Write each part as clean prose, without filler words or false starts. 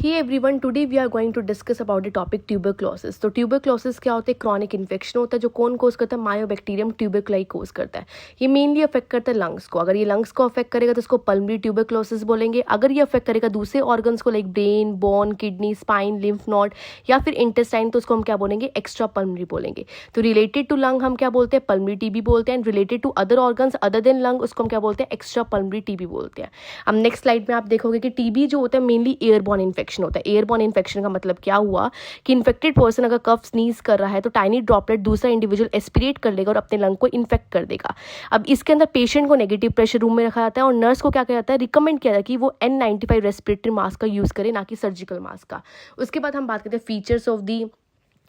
Hey everyone, today we are going to discuss about the topic tuberculosis. तो tuberculosis क्या होता है? Chronic infection होता है जो कौन कोज करता है? मायोबैक्टीरियम ट्यूबरकुलाई कोज करता है। ये मेनली अफेक्ट करता है लंग्स को। अगर ये लंग्स को अफेक्ट करेगा तो इसको पल्मोनरी ट्यूबरकुलोसिस बोलेंगे। अगर ये अफेक्ट करेगा दूसरे ऑर्गन्स को like brain, bone, kidney, spine, lymph node या फिर इंटेस्टाइन तो उसको हम क्या बोलेंगे? एक्स्ट्रा पल्मोनरी बोलेंगे। तो रिलेटेड टू लंग हम क्या बोलते हैं? पल्मोनरी टीबी बोलते हैं। And related to other organs other than lung उसको हम क्या बोलते हैं? एक्स्ट्रा पल्मोनरी टीबी बोलते हैं। अब नेक्स्ट स्लाइड में आप देखोगे कि टीबी जो होता है मेनली एयरबॉर्न इन्फेक्शन होता है। एयरबॉर्न इन्फेक्शन का मतलब क्या हुआ कि इन्फेक्टेड पर्सन अगर कफ स्नीज कर रहा है तो टाइनी ड्रॉपलेट दूसरा इंडिविजुअल एस्पिरेट कर लेगा और अपने लंग को इन्फेक्ट कर देगा। अब इसके अंदर पेशेंट को नेगेटिव प्रेशर रूम में रखा जाता है और नर्स को क्या किया जाता है? रिकमेंड किया जाता है कि वो N95 रेस्पिरेटरी मास्क का यूज़ करे, ना कि सर्जिकल मास्क का। उसके बाद हम बात करते हैं फीचर्स ऑफ दी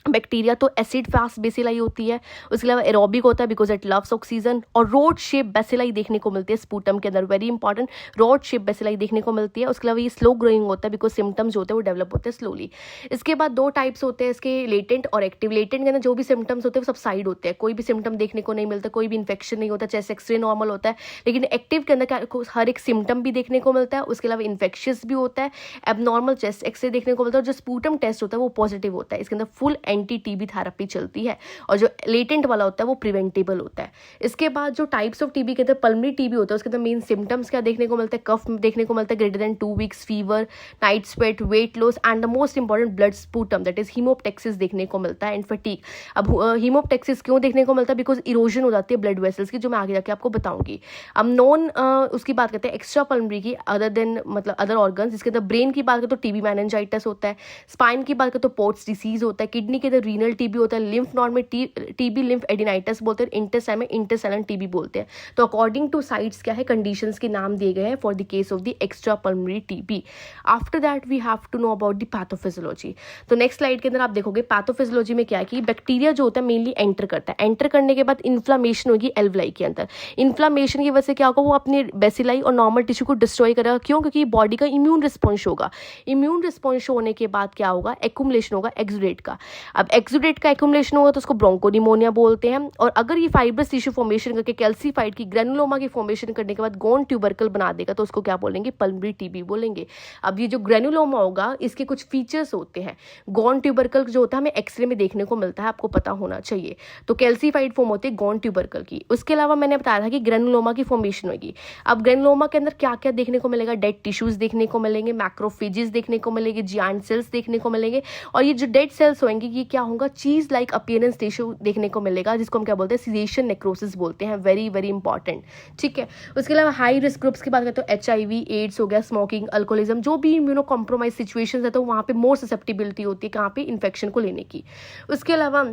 बैक्टीरिया। तो एसिड फास्ट बेसिलाई होती है, उसके अलावा एरोबिक होता है बिकॉज इट लव्स ऑक्सीजन, और रोड शेप बेसिलाई देखने को मिलती है स्पूटम के अंदर। Very important, rod shape bacilli देखने को मिलती है। उसके अलावा ये स्लो ग्रोइंग होता है बिकॉज सिम्टम्स जो होते हैं वो डेवलप होते हैं स्लोली। इसके बाद दो टाइप्स होते हैं इसके, लेटेंट और एक्टिव। लेटेंट के अंदर जो भी सिम्टम्स होते हैं वो सब साइड होते हैं, कोई भी सिम्टम देखने को नहीं मिलता, कोई भी इन्फेक्शन नहीं होता, चेस्ट एक्सरे नॉर्मल होता है। लेकिन एक्टिव के अंदर क्या हर एक सिम्टम भी देखने को मिलता है, उसके अलावा इन्फेक्शियस भी होता है, एबनॉर्मल चेस्ट एक्सरे देखने को मिलता है, और जो स्पूटम टेस्ट होता है वो पॉजिटिव होता है। इसके अंदर फुल एंटी टीबी थेरेपी चलती है, और जो लेटेंट वाला होता है वो प्रिवेंटेबल होता है। इसके बाद जो टाइप्स ऑफ टीबी के अंदर पल्मोनरी टीबी होता है उसके अंदर मेन सिम्टम्स क्या देखने को मिलता है? कफ देखने को मिलता है greater than 2 weeks, fever, night sweat, weight loss and the most important blood sputum that is haemoptysis देखने को मिलता है एंड फटीग। अब हीमोप्टेक्सिस क्यों देखने को मिलता है? बिकॉज इरोजन हो जाती है ब्लड वेसल्स की, जो मैं आगे जाके आपको बताऊंगी। अब नॉन उसकी बात करते हैं एक्स्ट्रा पल्मोनरी की, अदर देन मतलब अदर ऑर्गन्स। जिसके अंदर ब्रेन की बात करें तो टीबी मेनिंजाइटिस होता है, स्पाइन की बात करें तो पोर्ट्स डिसीज होता है, किडनी के अंदर रीनल टीबी होता है, लिम्फ नोड में टीबी लिम्फ एडिनाइटिस बोलते हैं, इंटेस्टाइन में इंटेस्टाइनल टीबी बोलते हैं। तो अकॉर्डिंग टू साइट्स क्या है, कंडीशंस के नाम दिए गए हैं for the case of the extra pulmonary TB. After that we have to know about the pathophysiology. तो नेक्स्ट स्लाइड के अंदर आप देखोगे पैथोफिजियोलॉजी में क्या है कि बैक्टीरिया जो होता है मेनली एंटर करता है। एंटर करने के बाद इन्फ्लामेशन होगी एल्वलाई के अंदर। इन्फ्लामेशन की वजह से क्या होगा? वो अपने बेसिलाई और नॉर्मल टिश्यू को डिस्ट्रॉय करेगा। क्यों? क्योंकि बॉडी का इम्यून रिस्पॉन्स होगा। इम्यून रिस्पॉन्स होने के बाद क्या होगा? एक्यूमुलेशन होगा एक्सुडेट का। अब एक्सुडेट का एक्यूमुलेशन होगा तो उसको ब्रोंकोनिमोनिया बोलते हैं। और अगर ये फाइब्रस टिश्यू फॉर्मेशन करके कैल्सीफाइड की ग्रेनुलोमा की फॉर्मेशन करने के बाद गोन ट्यूबरकल बना देगा तो उसको क्या बोलेंगे? पल्मोनरी टीबी बोलेंगे। अब ये जो ग्रेनुलोमा होगा इसके कुछ फीचर्स होते हैं। गोन ट्यूबरकल जो होता है हमें एक्सरे में देखने को मिलता है, आपको पता होना चाहिए। तो कैल्सीफाइड फॉर्म होती है गोन ट्यूबरकल की। उसके अलावा मैंने बताया था कि ग्रेनुलोमा की फॉर्मेशन होगी। अब ग्रेनुलोमा के अंदर क्या क्या देखने को मिलेगा? डेड टिश्यूज देखने को मिलेंगे, मैक्रोफेजेस देखने को मिलेंगे, जियांट सेल्स देखने को मिलेंगे, और ये जो डेड सेल्स होंगे ये क्या होगा? चीज लाइक अपीयरेंस टिश्यू देखने को मिलेगा, जिसको हम क्या बोलते हैं? सीजेशन नेक्रोसिस बोलते हैं। वेरी वेरी इंपॉर्टेंट, ठीक है। उसके अलावा हाई रिस्क ग्रुप्स की बात करते हैं तो HIV, एड्स हो गया, स्मोकिंग, अल्कोहलिज्म, जो भी इम्यूनो कॉम्प्रोमाइज सिचुएशंस है तो वहाँ पे मोर ससेप्टिबिलिटी होती है कहाँ पे? इन्फेक्शन को लेने की। उसके अलावा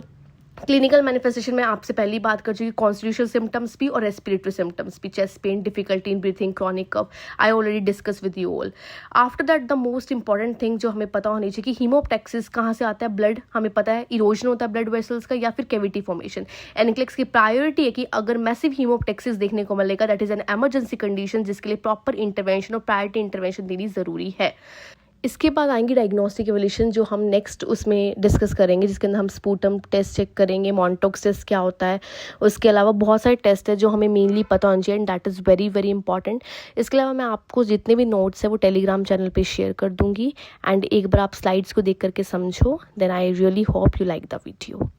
क्लिनिकल मैनिफेस्टेशन में आपसे पहली बात कर चुकी, कॉन्स्टिट्यूशनल सिम्टम्स भी और रेस्पिरेटरी सिम्टम्स भी, chest pain, difficulty in breathing, chronic cough, I already discuss with you all. After that the most important thing जो हमें पता होनी चाहिए कि हीमोप्टेक्सिस कहाँ से आता है? ब्लड, हमें पता है इरोजन होता है ब्लड वेसल्स का या फिर कैविटी फॉर्मेशन। एनक्लेक्स की प्रायोरिटी है कि अगर मैसिव हीमोप्टेक्सिस देखने को मिलेगा that is an emergency condition, जिसके लिए प्रॉपर इंटरवेंशन और प्रायोरिटी इंटरवेंशन देनी जरूरी है। इसके बाद आएंगी डायग्नोस्टिक एवोल्यूशन जो हम नेक्स्ट उसमें डिस्कस करेंगे, जिसके अंदर हम स्पूटम टेस्ट चेक करेंगे, मॉन्टॉक्स टेस्ट क्या होता है। उसके अलावा बहुत सारे टेस्ट है जो हमें मेनली पता होना चाहिए and that is very very important. इसके अलावा मैं आपको जितने भी नोट्स है वो टेलीग्राम चैनल पे शेयर कर दूंगी, एंड एक बार आप स्लाइड्स को देख करके समझो, then I really hope you like the video.